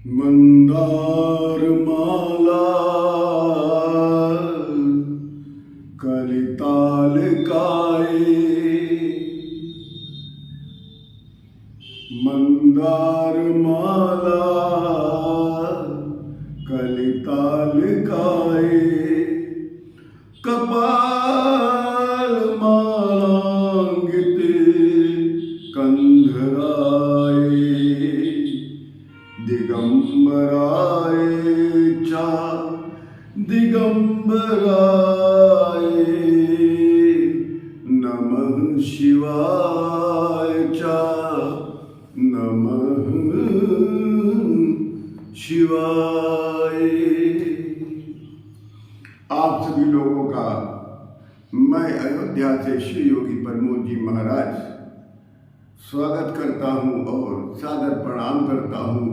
मंदार माला कलिताल काए, मंदार माला कलिताल काए, कपाल मालांगित कंधराए, दिगंबराय चा दिगंबराय नमः शिवाय चा नमः शिवाय। आप सभी लोगों का मैं अयोध्या से श्री योगी प्रमोद जी महाराज स्वागत करता हूं और सादर प्रणाम करता हूं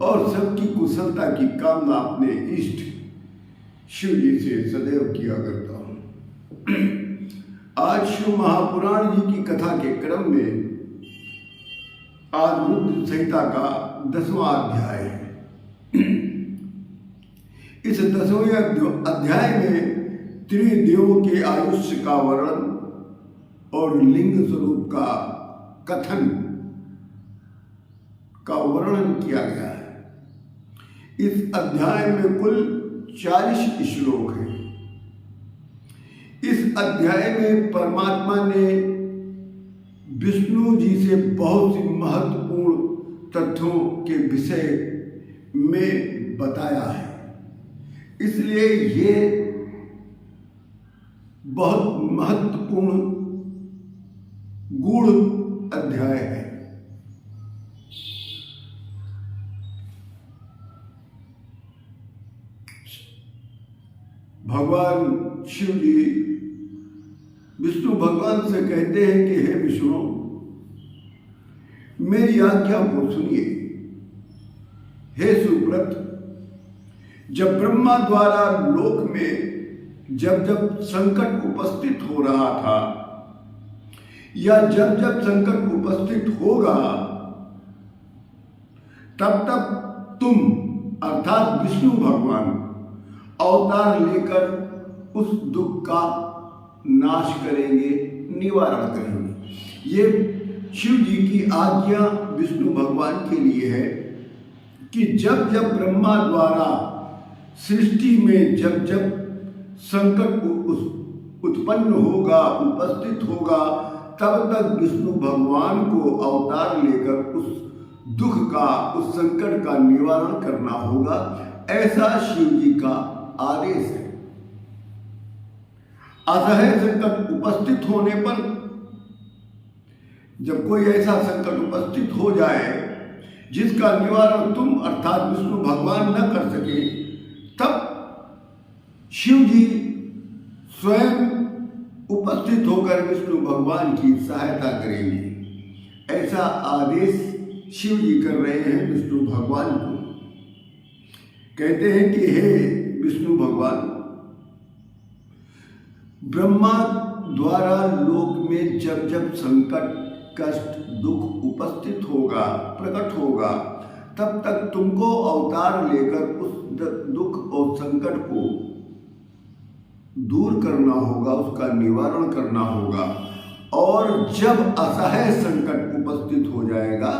और सबकी कुशलता की कामना अपने इष्ट शिव जी से सदैव किया करता हूं। आज शिव महापुराण जी की कथा के क्रम में आज रुद्र संहिता का 10वां अध्याय है। इस 10वें अध्याय में त्रिदेवों के आयुष्य का वर्णन और लिंग स्वरूप का कथन का वर्णन किया गया है। इस अध्याय में कुल 40 श्लोक हैं। इस अध्याय में परमात्मा ने विष्णु जी से बहुत सी महत्वपूर्ण तथ्यों के विषय में बताया है, इसलिए ये बहुत महत्वपूर्ण गूढ़ अध्याय है। भगवान शिव जी विष्णु भगवान से कहते हैं कि हे विष्णु, मेरी आज्ञा को सुनिए। हे सुव्रत, जब ब्रह्मा द्वारा लोक में जब जब संकट उपस्थित हो रहा था या जब जब संकट उपस्थित होगा, तब तब तुम अर्थात विष्णु भगवान अवतार लेकर उस दुख का नाश करेंगे, निवारण करेंगे। ये शिव जी की आज्ञा विष्णु भगवान के लिए है कि जब जब ब्रह्मा द्वारा सृष्टि में जब जब संकट उत्पन्न होगा, उपस्थित होगा, तब तक विष्णु भगवान को अवतार लेकर उस दुख का, उस संकट का निवारण करना होगा। ऐसा शिव जी का आदेश है। असह्य संकट उपस्थित होने पर, जब कोई ऐसा संकट उपस्थित हो जाए जिसका निवारण तुम अर्थात विष्णु भगवान न कर सके, तब शिव जी स्वयं उपस्थित होकर विष्णु भगवान की सहायता करेंगे। ऐसा आदेश शिव जी कर रहे हैं विष्णु भगवान को। कहते हैं कि हे विष्णु भगवान, ब्रह्मा द्वारा लोक में जब जब संकट, कष्ट, दुख उपस्थित होगा, प्रकट होगा, तब तक तुमको अवतार लेकर उस दुख और संकट को दूर करना होगा, उसका निवारण करना होगा। और जब असह्य संकट उपस्थित हो जाएगा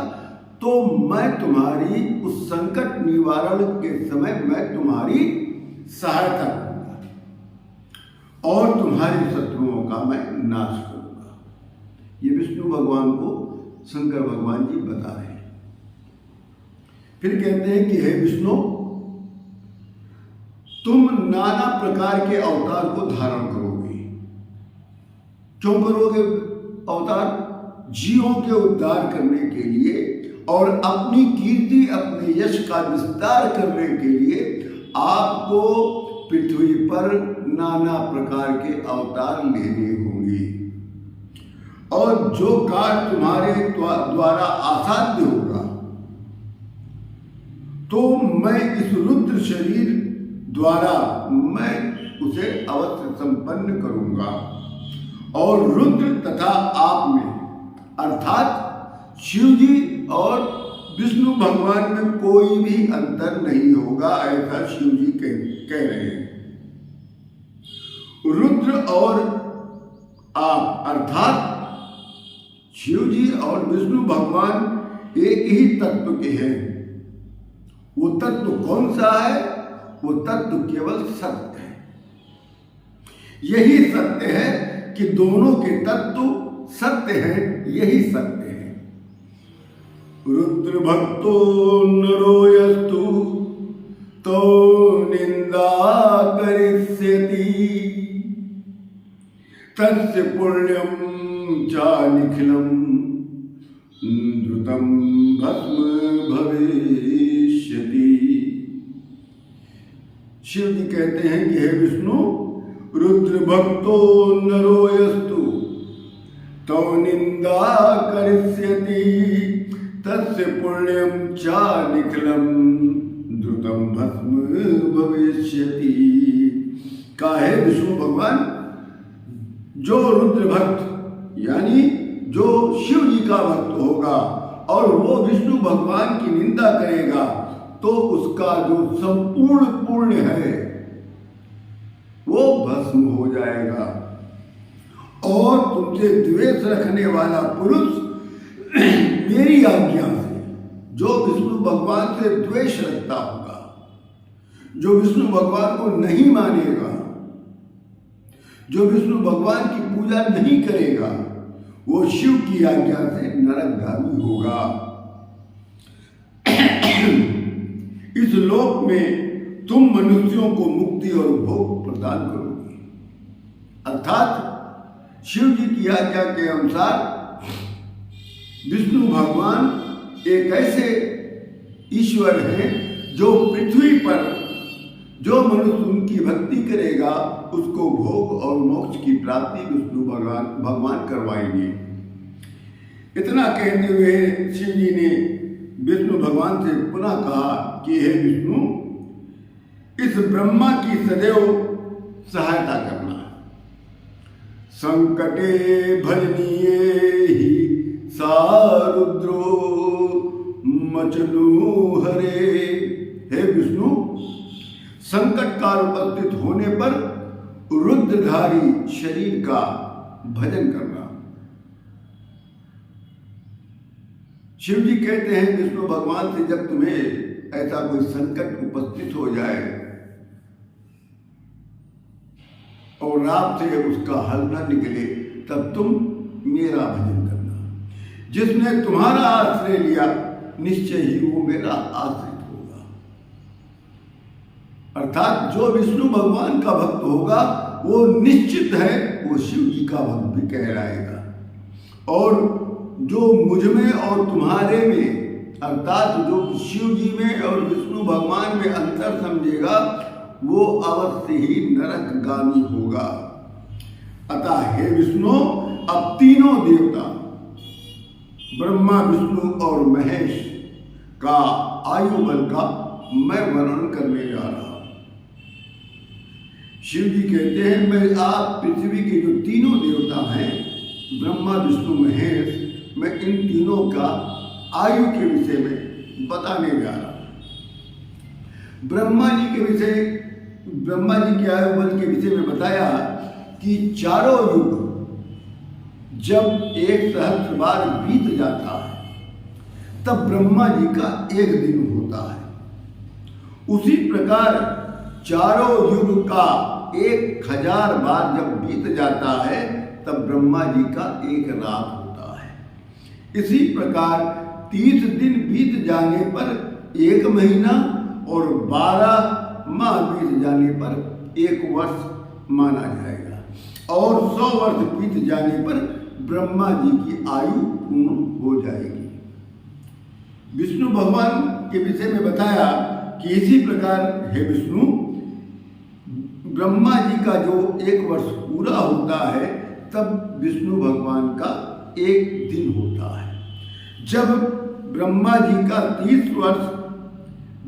तो मैं तुम्हारी उस संकट निवारण के समय मैं तुम्हारी सहायता करूंगा और तुम्हारे शत्रुओं का मैं नाश करूंगा। ये विष्णु भगवान को शंकर भगवान जी बता रहे हैं। फिर कहते हैं कि हे विष्णु, तुम नाना प्रकार के अवतार को धारण करोगे। क्यों करोगे अवतार? जीवों के उद्धार करने के लिए और अपनी कीर्ति, अपने यश का विस्तार करने के लिए आपको पृथ्वी पर नाना प्रकार के अवतार लेने होंगे। और जो कार्य तुम्हारे द्वारा असाध्य होगा, तो मैं इस रुद्र शरीर द्वारा मैं उसे अवश्य संपन्न करूंगा। और रुद्र तथा आप में अर्थात शिव जी और विष्णु भगवान में कोई भी अंतर नहीं होगा, ऐसा शिव जी कह रहे हैं। रुद्र और आप अर्थात शिव जी और विष्णु भगवान एक ही तत्व के हैं। वो तत्व कौन सा है? वो तत्व केवल सत्य है। यही सत्य है कि दोनों के तत्व सत्य हैं, यही सत्य है। रुद्र भक्तो नरो यस्तु तो निंदा करिष्यति तस्य पुण्यम चा निखिलम द्रुतम भस्म भविष्यति। शिव जी कहते हैं कि हे विष्णु, रुद्र भक्तो नरो यस्तु तौ निंदा करिष्यति तस्य पुण्यम चा निखिलम द्रुतम भस्म भविष्यति। काहे विष्णु भगवान, जो रुद्र भक्त यानी जो शिव जी का भक्त होगा और वो विष्णु भगवान की निंदा करेगा तो उसका जो संपूर्ण पुण्य है वो भस्म हो जाएगा। और तुमसे द्वेष रखने वाला पुरुष मेरी आज्ञा से, जो विष्णु भगवान से द्वेष रखता होगा, जो विष्णु भगवान को नहीं मानेगा, जो विष्णु भगवान की पूजा नहीं करेगा, वो शिव की आज्ञा से नरकगामी होगा। इस लोक में तुम मनुष्यों को मुक्ति और भोग प्रदान करोगे। अर्थात शिव जी की आज्ञा के अनुसार विष्णु भगवान एक ऐसे ईश्वर हैं जो पृथ्वी पर जो मनुष्य उनकी भक्ति करेगा उसको भोग और मोक्ष की प्राप्ति विष्णु भगवान करवाएंगे। इतना कहते हुए शिव जी ने विष्णु भगवान से पुनः कहा कि हे विष्णु, इस ब्रह्मा की सदैव सहायता करना। संकटे भजनीये ही सारुद्रो मचनु हरे। हे विष्णु, संकट काल उपस्थित होने पर रुद्रधारी शरीर का भजन करना। शिव जी कहते हैं विष्णु भगवान से, जब तुम्हें ऐसा कोई संकट उपस्थित हो जाए और आपसे उसका हल न निकले, तब तुम मेरा भजन करना। जिसने तुम्हारा आश्रय लिया निश्चय ही वो मेरा आश्रित होगा। अर्थात जो विष्णु भगवान का भक्त होगा वो निश्चित है वो शिव जी का भक्त भी कहलाएगा। और जो मुझ में और तुम्हारे में, अर्थात जो शिव जी में और विष्णु भगवान में अंतर समझेगा वो अवश्य ही नरकगामी होगा। अतः हे विष्णु, अब तीनों देवता ब्रह्मा, विष्णु और महेश का आयु बल का मैं वर्णन करने जा रहा हूं। शिव जी कहते हैं मैं आप पृथ्वी के जो तीनों देवता हैं, ब्रह्मा, विष्णु, महेश, मैं इन तीनों का आयु के विषय में बताने जा रहा हूं। ब्रह्मा जी के आयु बल के विषय में बताया कि चारों युग जब 1 सहस्त्र बार बीत जाता है तब ब्रह्मा जी का एक दिन होता है। उसी प्रकार चारों युग का 1000 बार जब बीत जाता है तब ब्रह्मा जी का एक रात होता है। इसी प्रकार 30 दिन बीत जाने पर 1 महीना और 12 माह बीत जाने पर 1 वर्ष माना जाएगा और 100 वर्ष बीत जाने पर ब्रह्मा जी की आयु पूर्ण हो जाएगी। विष्णु भगवान के विषय में बताया कि इसी प्रकार हे विष्णु, ब्रह्मा जी का जो 1 वर्ष पूरा होता है तब विष्णु भगवान का 1 दिन होता है। जब ब्रह्मा जी का 30 वर्ष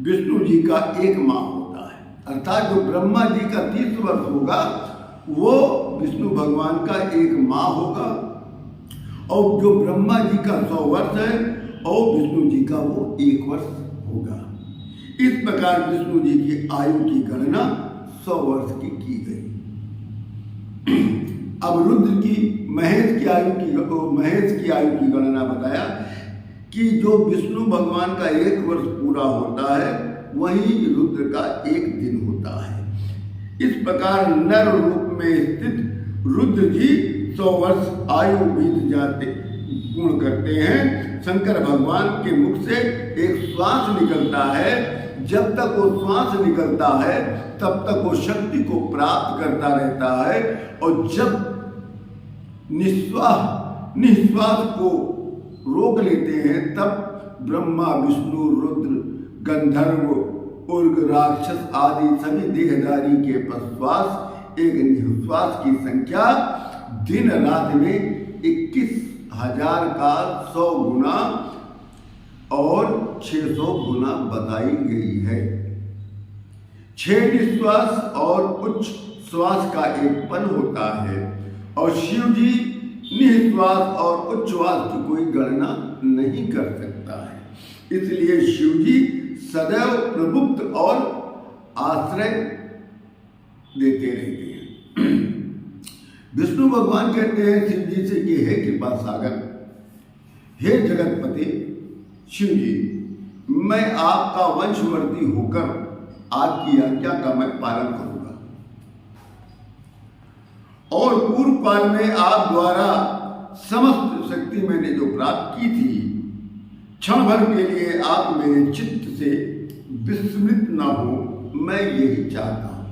विष्णु जी का 1 माह होता है। अर्थात जो ब्रह्मा जी का 30 वर्ष होगा वो विष्णु भगवान का 1 माह होगा और जो ब्रह्मा जी का 100 वर्ष है और विष्णु जी का वो 1 वर्ष होगा। इस प्रकार विष्णु जी की आयु की गणना 100 वर्ष की गई। अब रुद्र की महेश की आयु की गणना बताया कि जो विष्णु भगवान का 1 वर्ष पूरा होता है वही रुद्र का 1 दिन होता है। इस प्रकार नर रूप में स्थित रुद्र जी 100 वर्ष आयु बीत जाते पूर्ण करते हैं। शंकर भगवान के मुख से एक श्वास निकलता है, जब तक वो श्वास निकलता है तब तक वो शक्ति को प्राप्त करता रहता है, और जब निश्वास को रोक लेते हैं तब ब्रह्मा, विष्णु, रुद्र, गंधर्व, उर्ग, राक्षस आदि सभी देहधारी के पश्चात एक निश्वास की संख्या दिन रात में 21,000 का 100 गुना और 600 गुना बताई गई है। 6 निश्वास और उच्च श्वास का एक पन होता है, और शिव जी निश्वास और उच्छ्वास की कोई गणना नहीं कर सकता है। इसलिए शिव जी सदैव प्रबुद्ध और आश्रय देते रहते हैं। विष्णु भगवान कहते हैं शिव जी से कि हे कृपा सागर, हे जगतपति शिव जी, मैं आपका वंशवर्ती होकर आपकी आज्ञा का मैं पालन करूंगा, और पूर्व काल में आप द्वारा समस्त शक्ति मैंने जो प्राप्त की थी, क्षण भर के लिए आप मेरे चित्त से विस्मृत न हो, मैं यही चाहता हूं।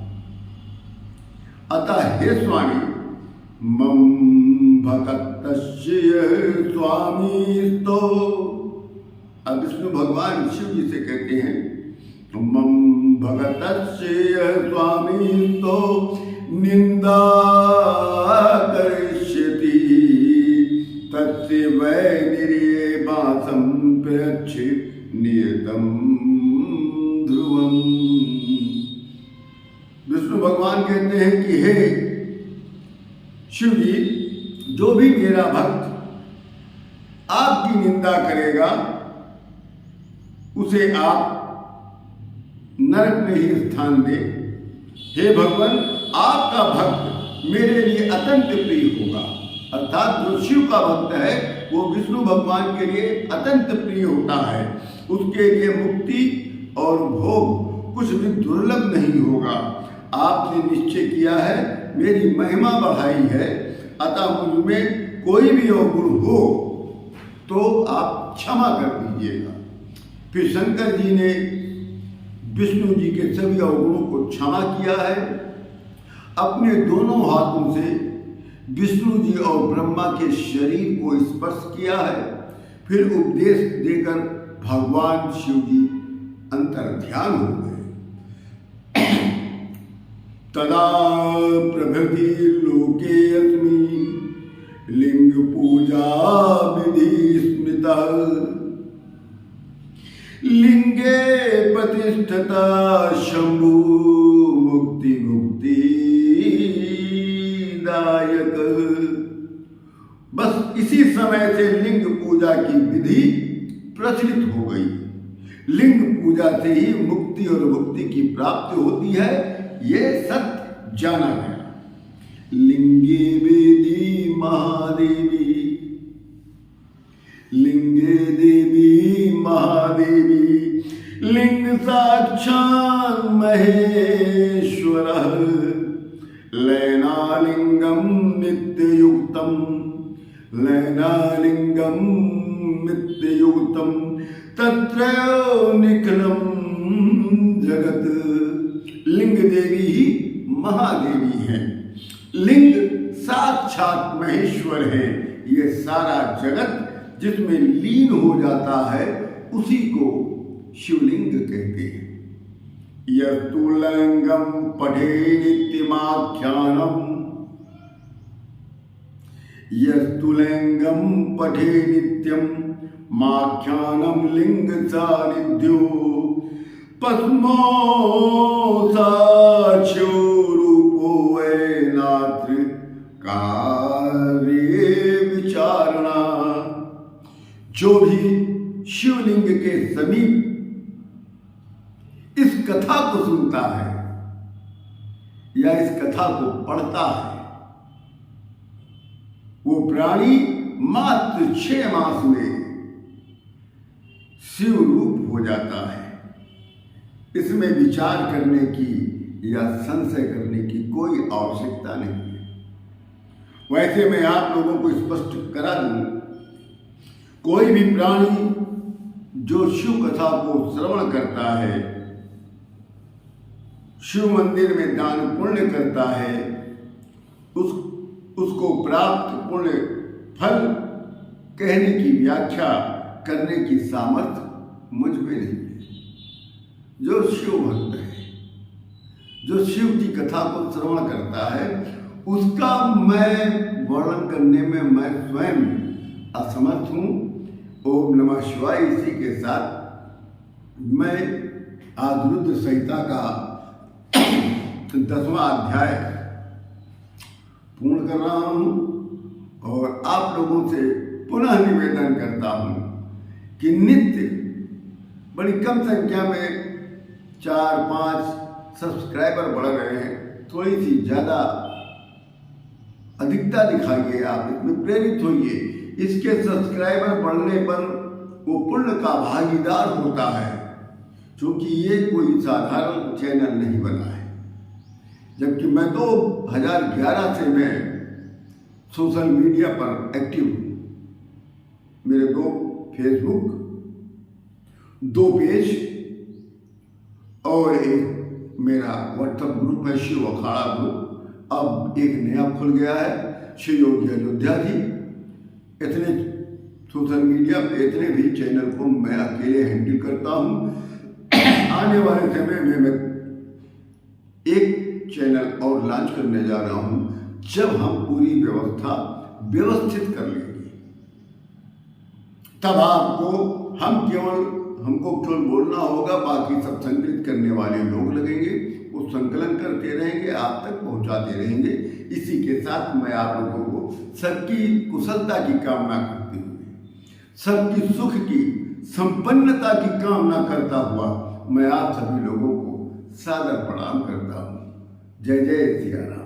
अतः हे स्वामी, मम भक्तस्य स्वामी तो, अब विष्णु भगवान शिव जी से कहते हैं मम भक्तस्य स्वामी तो निंदा करिष्यति तस्य वैनिर्ये वासं प्रयच्छ नियतम ध्रुवम। विष्णु भगवान कहते हैं कि हे शिव जी, जो भी मेरा भक्त आपकी निंदा करेगा उसे आप नरक में ही स्थान दें। हे भगवान, आपका भक्त मेरे लिए अत्यंत प्रिय होगा, अर्थात जो शिव का भक्त है वो विष्णु भगवान के लिए अत्यंत प्रिय होता है। उसके लिए मुक्ति और भोग कुछ भी दुर्लभ नहीं होगा। आपने निश्चय किया है, मेरी महिमा बढ़ाई है, अतः मुझ में कोई भी अवगुण हो तो आप क्षमा कर दीजिएगा। फिर शंकर जी ने विष्णु जी के सभी अवगुणों को क्षमा किया है। अपने दोनों हाथों से विष्णु जी और ब्रह्मा के शरीर को स्पर्श किया है। फिर उपदेश देकर भगवान शिव जी अंतर्ध्यान हो गए। तदा प्रभृति लोके अस्मि लिंग पूजा विधि स्मृता लिंगे प्रतिष्ठता शंभु मुक्ति मुक्ति दायक। बस इसी समय से लिंग पूजा की विधि प्रचलित हो गई। लिंग पूजा से ही मुक्ति और मुक्ति की प्राप्ति होती है, ये सत्य जाना गया। लिंगे वेदी महादेवी, लिंगे देवी महादेवी, लिंग साक्षात् महेश्वर, लैनालिंगम नित्ययुक्तम, लैनालिंगम नित्ययुक्तम, तत्र निखिलम जगत। लिंग देवी ही महादेवी है, लिंग साक्षात महेश्वर है। ये सारा जगत जिसमें लीन हो जाता है उसी को शिवलिंग कहते हैं। यस्तु लिंगम पठे नित्यमाख्यानम, यस्तु लिंगम पठे नित्यम माख्यानम लिंग सानिध्यो पद्मो साक्ष्यो रूपो वैनात्र कार्ये विचारणा। जो भी समीप इस कथा को सुनता है या इस कथा को पढ़ता है, वो प्राणी मात्र 6 मास में शिव रूप हो जाता है। इसमें विचार करने की या संशय करने की कोई आवश्यकता नहीं है। वैसे मैं आप लोगों को स्पष्ट करा दूं, कोई भी प्राणी जो शिव कथा को श्रवण करता है, शिव मंदिर में दान पुण्य करता है, उसको प्राप्त पुण्य फल कहने की व्याख्या करने की सामर्थ्य मुझ में नहीं है। जो शिव भक्त है, जो शिव की कथा को श्रवण करता है, उसका मैं वर्णन करने में मैं स्वयं असमर्थ हूँ। ओम नमः शिवाय। इसी के साथ मैं आज रुद्र संहिता का 10वां अध्याय पूर्ण कर रहा हूँ और आप लोगों से पुनः निवेदन करता हूँ कि नित्य बड़ी कम संख्या में 4-5 सब्सक्राइबर बढ़ रहे हैं, थोड़ी सी ज़्यादा अधिकता दिखाइए, आप इसमें प्रेरित होइए। इसके सब्सक्राइबर बढ़ने पर वो पुण्य का भागीदार होता है, क्योंकि ये कोई साधारण चैनल नहीं बना है। जबकि मैं 2011 से मैं सोशल मीडिया पर एक्टिव हूँ। मेरे 2 फेसबुक, 2 पेज और एक मेरा व्हाट्सएप ग्रुप है, शिव अखाड़ा ग्रुप। अब एक नया खुल गया है, श्री योगी अयोध्या जी। इतने सोशल मीडिया पे इतने भी चैनल को मैं अकेले हैंडल करता हूँ। आने वाले समय में मैं एक चैनल और लॉन्च करने जा रहा हूँ, जब हम पूरी व्यवस्था व्यवस्थित कर लेंगे, तब हमको केवल बोलना होगा, बाकी सब संकलित करने वाले लोग लगेंगे, वो संकलन करते रहेंगे, आप तक पहुंचाते रहेंगे। इसी के साथ मैं आप लोगों को सबकी कुशलता की कामना करते हुए, सबकी सुख की संपन्नता की कामना करता हुआ मैं आप सभी लोगों को सादर प्रणाम करता हूँ। जय जय सिया राम।